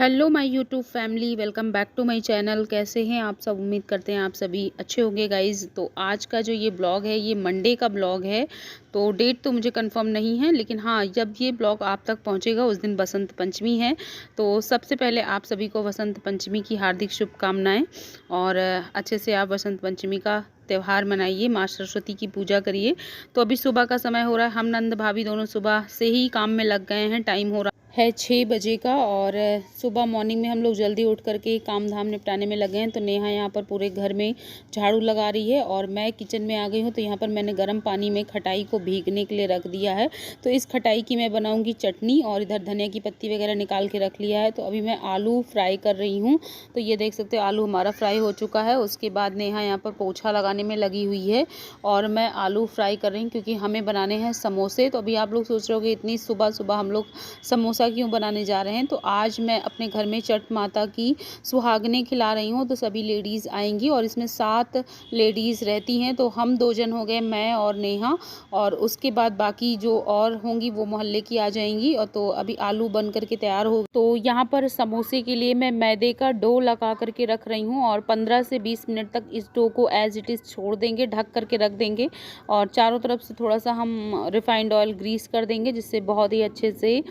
Hello my YouTube family, welcome back to my channel. कैसे हैं आप सब? उम्मीद करते हैं आप सभी अच्छे होंगे गाइज़। तो आज का जो ये ब्लॉग है ये मंडे का ब्लॉग है। तो डेट तो मुझे कंफर्म नहीं है, लेकिन हाँ, जब ये ब्लॉग आप तक पहुंचेगा उस दिन बसंत पंचमी है। तो सबसे पहले आप सभी को बसंत पंचमी की हार्दिक शुभकामनाएं और अच्छे से आप बसंत पंचमी का त्यौहार मनाइए, माँ सरस्वती की पूजा करिए। तो अभी सुबह का समय हो रहा है, हम नंद भाभी दोनों सुबह से ही काम में लग गए हैं। टाइम हो रहा है 6 बजे का और सुबह मॉर्निंग में हम लोग जल्दी उठ करके काम धाम निपटाने में लगे हैं। तो नेहा यहाँ पर पूरे घर में झाड़ू लगा रही है और मैं किचन में आ गई हूँ। तो यहाँ पर मैंने गर्म पानी में खटाई को भीगने के लिए रख दिया है। तो इस खटाई की मैं बनाऊँगी चटनी और इधर धनिया की पत्ती वगैरह निकाल के रख लिया है। तो अभी मैं आलू फ्राई कर रही हूँ। तो ये देख सकते हो आलू हमारा फ्राई हो चुका है। उसके बाद नेहा यहाँ पर पोछा लगाने में लगी हुई है और मैं आलू फ्राई कर रही हूँ क्योंकि हमें बनाने हैं समोसे। तो अभी आप लोग सोच रहे हो कि इतनी सुबह सुबह हम लोग समोसा क्यों बनाने जा रहे हैं। तो आज मैं अपने घर में छठ माता की सुहागनें खिला रही हूँ। तो सभी लेडीज़ आएंगी और इसमें 7 लेडीज़ रहती हैं। तो हम 2 जन हो गए, मैं और नेहा, और उसके बाद बाकी जो और होंगी वो मोहल्ले की आ जाएंगी। और तो अभी आलू बन करके तैयार हो। तो यहाँ पर समोसे के लिए मैं मैदे का डो लगा करके रख रही हूँ और 15 से 20 मिनट तक इस डो को एज इट इज़ छोड़ देंगे, ढक करके रख देंगे। और चारों तरफ से थोड़ा सा हम रिफाइंड ऑयल ग्रीस कर देंगे, जिससे बहुत ही अच्छे से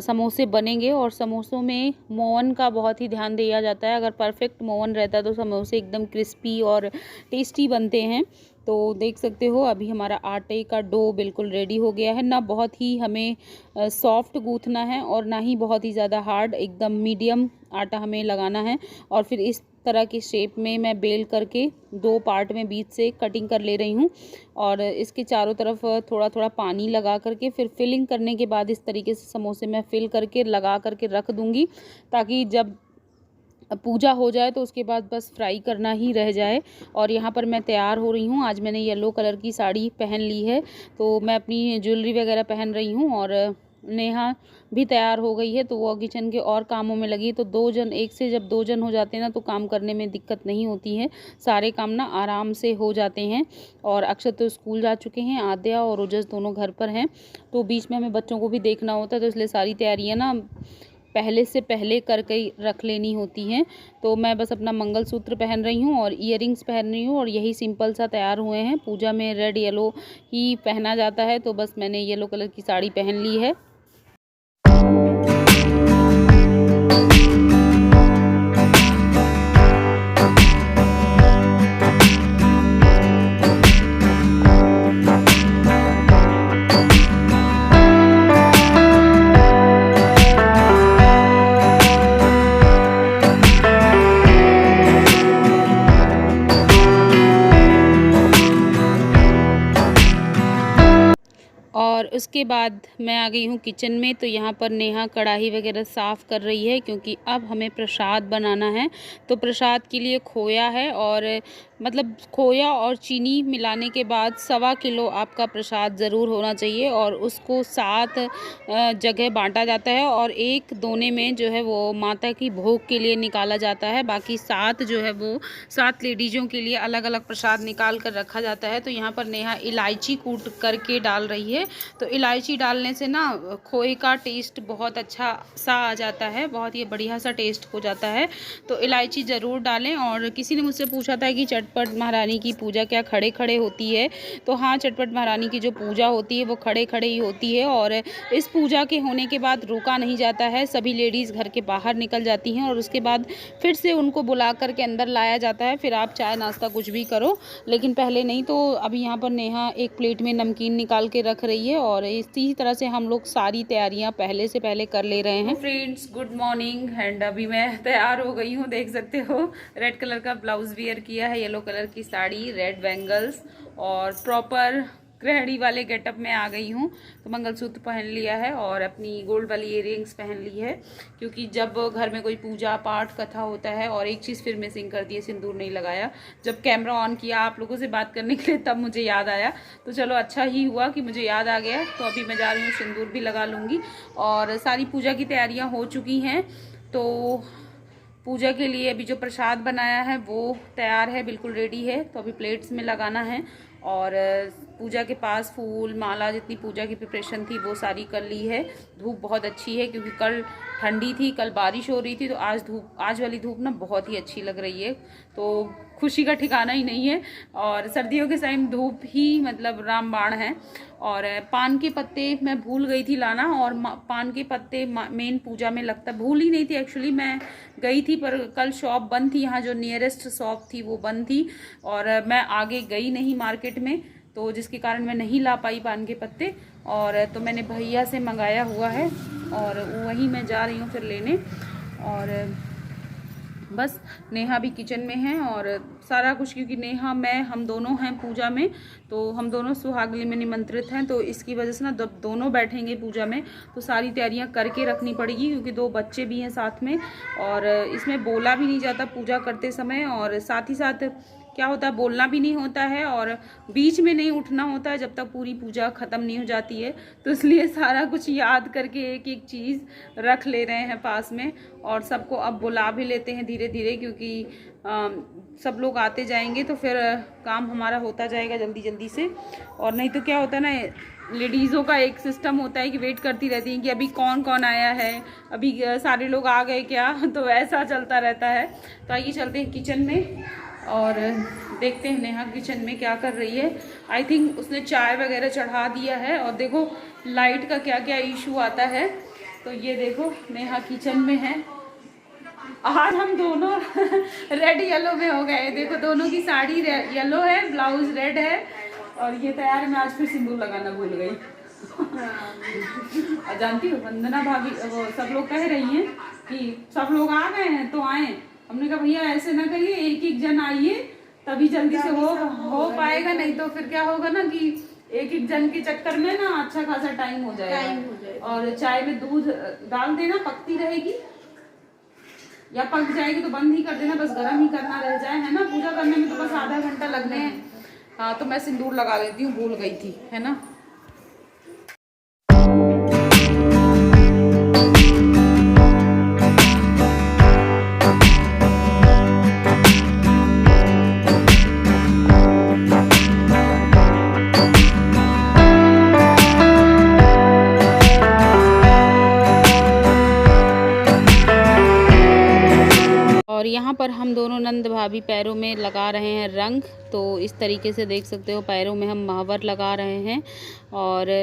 समोसे बनेंगे। और समोसों में मोवन का बहुत ही ध्यान दिया जाता है। अगर परफेक्ट मोवन रहता है तो समोसे एकदम क्रिस्पी और टेस्टी बनते हैं। तो देख सकते हो अभी हमारा आटे का डो बिल्कुल रेडी हो गया है। ना बहुत ही हमें सॉफ्ट गूँथना है और ना ही बहुत ही ज़्यादा हार्ड, एकदम मीडियम आटा हमें लगाना है। और फिर इस तरह की शेप में मैं बेल करके 2 पार्ट में बीच से कटिंग कर ले रही हूँ और इसके चारों तरफ थोड़ा थोड़ा पानी लगा करके फिर फिलिंग करने के बाद इस तरीके से समोसे मैं फिल करके लगा करके रख दूँगी, ताकि जब पूजा हो जाए तो उसके बाद बस फ्राई करना ही रह जाए। और यहाँ पर मैं तैयार हो रही हूँ। आज मैंने येलो कलर की साड़ी पहन ली है, तो मैं अपनी ज्वेलरी वगैरह पहन रही हूँ और नेहा भी तैयार हो गई है। तो वो किचन के और कामों में लगी है। तो 2 जन एक से जब 2 जन हो जाते हैं ना तो काम करने में दिक्कत नहीं होती है, सारे काम ना आराम से हो जाते हैं। और अक्षत तो स्कूल जा चुके हैं, आद्या और ओजस दोनों घर पर हैं। तो बीच में हमें बच्चों को भी देखना होता है, तो इसलिए सारी तैयारियाँ ना पहले से पहले करके रख लेनी होती हैं। तो मैं बस अपना मंगलसूत्र पहन रही हूँ और इयररिंग्स पहन रही हूँ और यही सिंपल सा तैयार हुए हैं। पूजा में रेड येलो ही पहना जाता है, तो बस मैंने येलो कलर की साड़ी पहन ली है। और उसके बाद मैं आ गई हूँ किचन में। तो यहाँ पर नेहा कढ़ाई वगैरह साफ़ कर रही है, क्योंकि अब हमें प्रसाद बनाना है। तो प्रसाद के लिए खोया है और मतलब खोया और चीनी मिलाने के बाद 1.25 किलो आपका प्रसाद ज़रूर होना चाहिए। और उसको 7 जगह बांटा जाता है और एक दोने में जो है वो माता की भोग के लिए निकाला जाता है। बाकी 7 जो है वो 7 लेडीज़ों के लिए अलग अलग प्रसाद निकाल कर रखा जाता है। तो यहाँ पर नेहा इलायची कूट करके डाल रही है। तो इलायची डालने से ना खोए का टेस्ट बहुत अच्छा सा आ जाता है, बहुत ही बढ़िया सा टेस्ट हो जाता है। तो इलायची ज़रूर डालें। और किसी ने मुझसे पूछा था कि चटपट महारानी की पूजा क्या खड़े खड़े होती है? तो हाँ, चटपट महारानी की जो पूजा होती है वो खड़े खड़े ही होती है। और इस पूजा के होने के बाद रुका नहीं जाता है, सभी लेडीज़ घर के बाहर निकल जाती हैं और उसके बाद फिर से उनको बुला कर के अंदर लाया जाता है। फिर आप चाय नाश्ता कुछ भी करो, लेकिन पहले नहीं। तो अभी यहाँ पर नेहा एक प्लेट में नमकीन निकाल के रख रही है और इसी तरह से हम लोग सारी तैयारियां पहले से पहले कर ले रहे हैं। Friends, good morning. एंड अभी मैं तैयार हो गई हूँ, देख सकते हो। रेड कलर का ब्लाउज वियर किया है, येलो कलर की साड़ी, रेड बैंगल्स और प्रॉपर गृहिणी वाले गेटअप में आ गई हूँ। तो मंगलसूत्र पहन लिया है और अपनी गोल्ड वाली इयररिंग्स पहन ली है, क्योंकि जब घर में कोई पूजा पाठ कथा होता है। और एक चीज़ फिर मिसिंग कर दी है, सिंदूर नहीं लगाया। जब कैमरा ऑन किया आप लोगों से बात करने के लिए तब मुझे याद आया। तो चलो अच्छा ही हुआ कि मुझे याद आ गया। तो अभी मैं जा रही हूँ, सिंदूर भी लगा लूँगी। और सारी पूजा की तैयारियाँ हो चुकी हैं। तो पूजा के लिए अभी जो प्रसाद बनाया है वो तैयार है, बिल्कुल रेडी है। तो अभी प्लेट्स में लगाना है और पूजा के पास फूल माला जितनी पूजा की प्रिपरेशन थी वो सारी कर ली है। धूप बहुत अच्छी है क्योंकि कल ठंडी थी, कल बारिश हो रही थी, तो आज वाली धूप ना बहुत ही अच्छी लग रही है। तो खुशी का ठिकाना ही नहीं है। और सर्दियों के टाइम धूप ही मतलब रामबाण है। और पान के पत्ते मैं भूल गई थी लाना, और पान के पत्ते मेन पूजा में लगता, भूल ही नहीं थी एक्चुअली, मैं गई थी पर कल शॉप बंद थी, यहाँ जो नियरेस्ट शॉप थी वो बंद थी और मैं आगे गई नहीं मार्केट में, तो जिसके कारण मैं नहीं ला पाई पान के पत्ते। और तो मैंने भैया से मंगाया हुआ है और वहीं मैं जा रही हूँ फिर लेने। और बस नेहा भी किचन में है और सारा कुछ, क्योंकि नेहा मैं हम दोनों हैं पूजा में, तो हम दोनों सुहागली में निमंत्रित हैं, तो इसकी वजह से ना जब दोनों बैठेंगे पूजा में तो सारी तैयारियां करके रखनी पड़ेगी, क्योंकि 2 बच्चे भी हैं साथ में और इसमें बोला भी नहीं जाता पूजा करते समय। और साथ ही साथ क्या होता है, बोलना भी नहीं होता है और बीच में नहीं उठना होता है जब तक पूरी पूजा ख़त्म नहीं हो जाती है। तो इसलिए सारा कुछ याद करके एक एक चीज़ रख ले रहे हैं पास में, और सबको अब बुला भी लेते हैं धीरे धीरे, क्योंकि सब लोग आते जाएंगे तो फिर काम हमारा होता जाएगा जल्दी जल्दी से। और नहीं तो क्या होता है ना, लेडीज़ों का एक सिस्टम होता है कि वेट करती रहती हैं कि अभी कौन कौन आया है, अभी सारे लोग आ गए क्या, तो ऐसा चलता रहता है। तो आइए चलते हैं किचन में और देखते हैं नेहा किचन में क्या कर रही है। आई थिंक उसने चाय वगैरह चढ़ा दिया है। और देखो लाइट का क्या क्या इशू आता है। तो ये देखो नेहा किचन में है। आज हम दोनों रेड येलो में हो गए, देखो दोनों की साड़ी येलो है, ब्लाउज रेड है और ये तैयार। मैं आज फिर सिंदूर लगाना भूल गई। जानती हो वंदना भाभी वो सब लोग कह रही हैं कि सब लोग आ गए हैं तो आए। हमने कहा भैया ऐसे ना करिए, एक एक जन आइए तभी जल्दी से हो पाएगा, नहीं तो फिर क्या होगा ना कि एक एक जन के चक्कर में ना अच्छा खासा टाइम हो जाएगा। और चाय में दूध डाल देना, पकती रहेगी या पक जाएगी तो बंद ही कर देना, बस गर्म ही करना रह जाए, है ना। पूजा करने में तो बस आधा घंटा लगने हैं। हाँ तो मैं सिंदूर लगा लेती हूँ, भूल गई थी, है ना। और यहाँ पर हम दोनों नंद भाभी पैरों में लगा रहे हैं रंग। तो इस तरीके से देख सकते हो पैरों में हम महावर लगा रहे हैं। और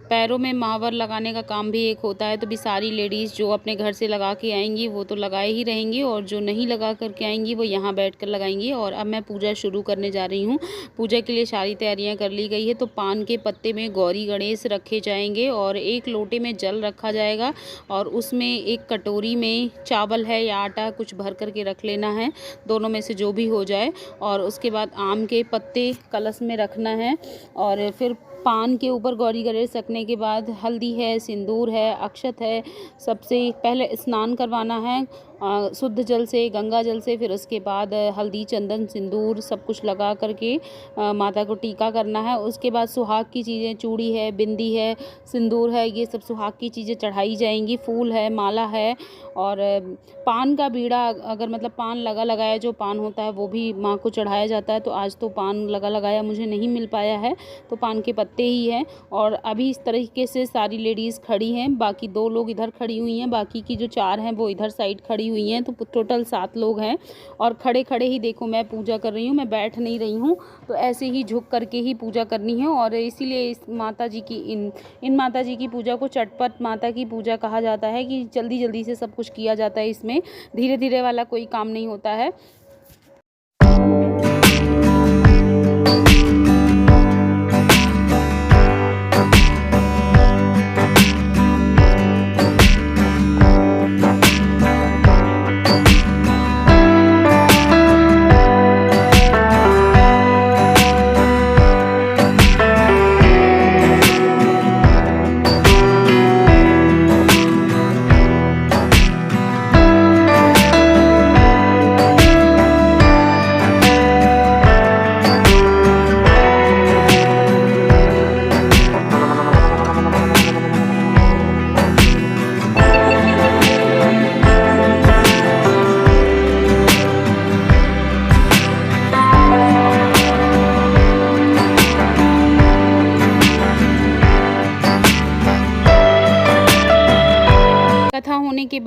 पैरों में महावर लगाने का काम भी एक होता है, तो भी सारी लेडीज़ जो अपने घर से लगा के आएंगी वो तो लगाए ही रहेंगी, और जो नहीं लगा करके आएंगी वो यहाँ बैठकर लगाएंगी। और अब मैं पूजा शुरू करने जा रही हूँ। पूजा के लिए सारी तैयारियाँ कर ली गई है। तो पान के पत्ते में गौरी गणेश रखे जाएंगे और एक लोटे में जल रखा जाएगा और उसमें एक कटोरी में चावल है या आटा कुछ भर करके रख लेना है, दोनों में से जो भी हो जाए। और उसके बाद आम के पत्ते कलश में रखना है और फिर पान के ऊपर गौरी गणेश रखने के बाद हल्दी है, सिंदूर है, अक्षत है। सबसे पहले स्नान करवाना है शुद्ध जल से, गंगा जल से। फिर उसके बाद हल्दी, चंदन, सिंदूर सब कुछ लगा करके माता को टीका करना है। उसके बाद सुहाग की चीज़ें, चूड़ी है, बिंदी है, सिंदूर है, ये सब सुहाग की चीज़ें चढ़ाई जाएंगी। फूल है, माला है और पान का बीड़ा, अगर मतलब पान लगा लगाया जो पान होता है वो भी माँ को चढ़ाया जाता है। तो आज तो पान लगा लगाया मुझे नहीं मिल पाया है, तो पान के पत्ते ही हैं। और अभी इस तरीके से सारी लेडीज़ खड़ी हैं, बाकी 2 लोग इधर खड़ी हुई हैं, बाकी की जो 4 हैं वो इधर साइड खड़ी हुई हैं। तो टोटल 7 लोग हैं और खड़े खड़े ही देखो मैं पूजा कर रही हूँ, मैं बैठ नहीं रही हूँ। तो ऐसे ही झुक करके ही पूजा करनी है। और इसीलिए इस माता जी की इन माता जी की पूजा को चटपट माता की पूजा कहा जाता है, कि जल्दी जल्दी से सब कुछ किया जाता है। इसमें धीरे धीरे वाला कोई काम नहीं होता है।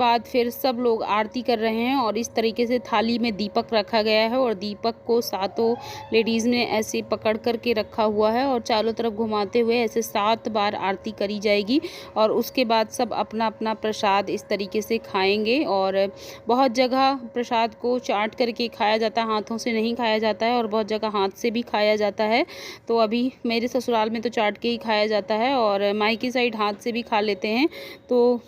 बाद फिर सब लोग आरती कर रहे हैं और इस तरीके से थाली में दीपक रखा गया है और दीपक को सातों लेडीज़ ने ऐसे पकड़ कर के रखा हुआ है और चारों तरफ घुमाते हुए ऐसे 7 बार आरती करी जाएगी। और उसके बाद सब अपना अपना प्रसाद इस तरीके से खाएंगे। और बहुत जगह प्रसाद को चाट करके खाया जाता है, हाथों से नहीं खाया जाता है, और बहुत जगह हाथ से भी खाया जाता है। तो अभी मेरे ससुराल में तो चाट के ही खाया जाता है और मायके साइड हाथ से भी खा लेते हैं। तो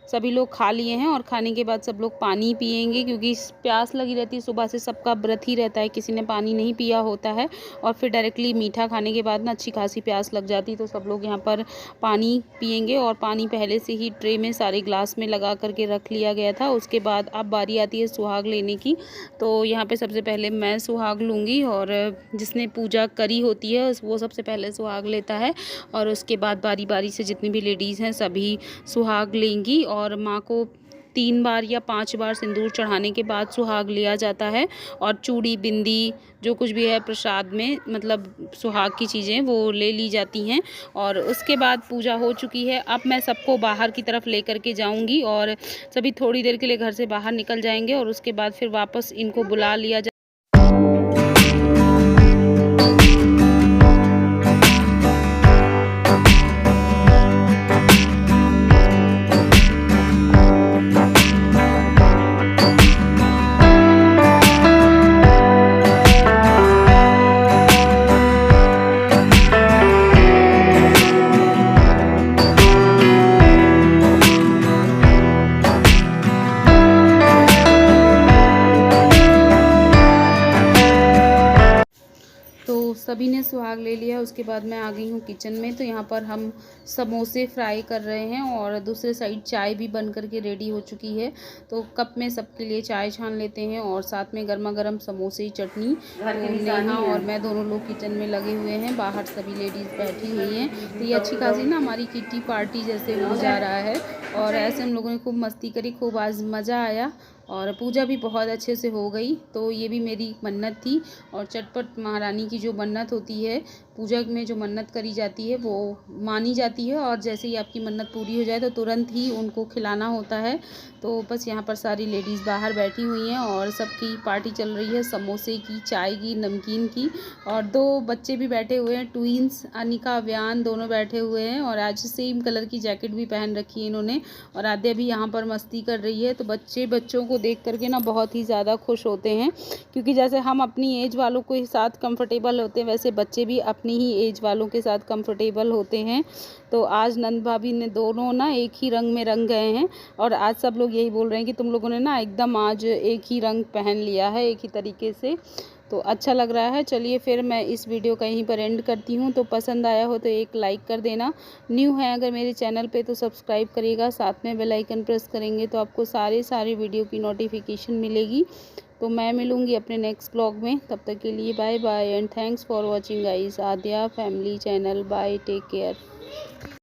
सभी लोग खा लिए हैं और खाने के बाद सब लोग पानी पिएंगे, क्योंकि प्यास लगी रहती है, सुबह से सबका व्रत ही रहता है, किसी ने पानी नहीं पिया होता है। और फिर डायरेक्टली मीठा खाने के बाद ना अच्छी खासी प्यास लग जाती है, तो सब लोग यहाँ पर पानी पिएंगे। और पानी पहले से ही ट्रे में सारे ग्लास में लगा करके रख लिया गया था। उसके बाद अब बारी आती है सुहाग लेने की। तो यहाँ पे सबसे पहले मैं सुहाग लूँगी और जिसने पूजा करी होती है वो सबसे पहले सुहाग लेता है। और उसके बाद बारी बारी से जितनी भी लेडीज़ हैं सभी सुहाग लेंगी। और माँ को 3 बार या 5 बार सिंदूर चढ़ाने के बाद सुहाग लिया जाता है। और चूड़ी, बिंदी, जो कुछ भी है प्रसाद में, मतलब सुहाग की चीज़ें वो ले ली जाती हैं। और उसके बाद पूजा हो चुकी है। अब मैं सबको बाहर की तरफ लेकर के जाऊंगी और सभी थोड़ी देर के लिए घर से बाहर निकल जाएंगे और उसके बाद फिर वापस इनको बुला लिया सभी ने सुहाग ले लिया। उसके बाद मैं आ गई हूँ किचन में। तो यहाँ पर हम समोसे फ्राई कर रहे हैं और दूसरे साइड चाय भी बन करके रेडी हो चुकी है। तो कप में सबके लिए चाय छान लेते हैं और साथ में गर्मा गर्म समोसे, चटनी। नेहा और मैं दोनों लोग किचन में लगे हुए हैं, बाहर सभी लेडीज़ बैठी हुई हैं। तो ये अच्छी खासी ना हमारी किट्टी पार्टी जैसे हो जा रहा है और ऐसे हम लोगों ने खूब मस्ती करी, खूब आज मज़ा आया और पूजा भी बहुत अच्छे से हो गई। तो ये भी मेरी मन्नत थी। और चटपट महारानी की जो मन्नत होती है, पूजा में जो मन्नत करी जाती है वो मानी जाती है और जैसे ही आपकी मन्नत पूरी हो जाए तो तुरंत ही उनको खिलाना होता है। तो बस यहाँ पर सारी लेडीज़ बाहर बैठी हुई हैं और सबकी पार्टी चल रही है, समोसे की, चाय की, नमकीन की। और 2 बच्चे भी बैठे हुए हैं, ट्विंस, अनिका, व्यान, दोनों बैठे हुए हैं और आज सेम कलर की जैकेट भी पहन रखी है इन्होंने। और आद्या भी यहाँ पर मस्ती कर रही है। तो बच्चों को देख करके ना बहुत ही ज़्यादा खुश होते हैं, क्योंकि जैसे हम अपनी एज वालों के साथ कंफर्टेबल होते हैं वैसे बच्चे भी अपनी ही एज वालों के साथ कंफर्टेबल होते हैं। तो आज नंद भाभी ने दोनों ना एक ही रंग में रंग गए हैं और आज सब लोग यही बोल रहे हैं कि तुम लोगों ने ना एकदम आज एक ही रंग पहन लिया है, एक ही तरीके से। तो अच्छा लग रहा है। चलिए फिर मैं इस वीडियो का यहीं पर एंड करती हूँ। तो पसंद आया हो तो एक लाइक कर देना, न्यू है अगर मेरे चैनल पे तो सब्सक्राइब करिएगा, साथ में बेल आइकन प्रेस करेंगे तो आपको सारे वीडियो की नोटिफिकेशन मिलेगी। तो मैं मिलूँगी अपने नेक्स्ट ब्लॉग में, तब तक के लिए bye bye and thanks for watching guys. Aadya family channel, bye, take care.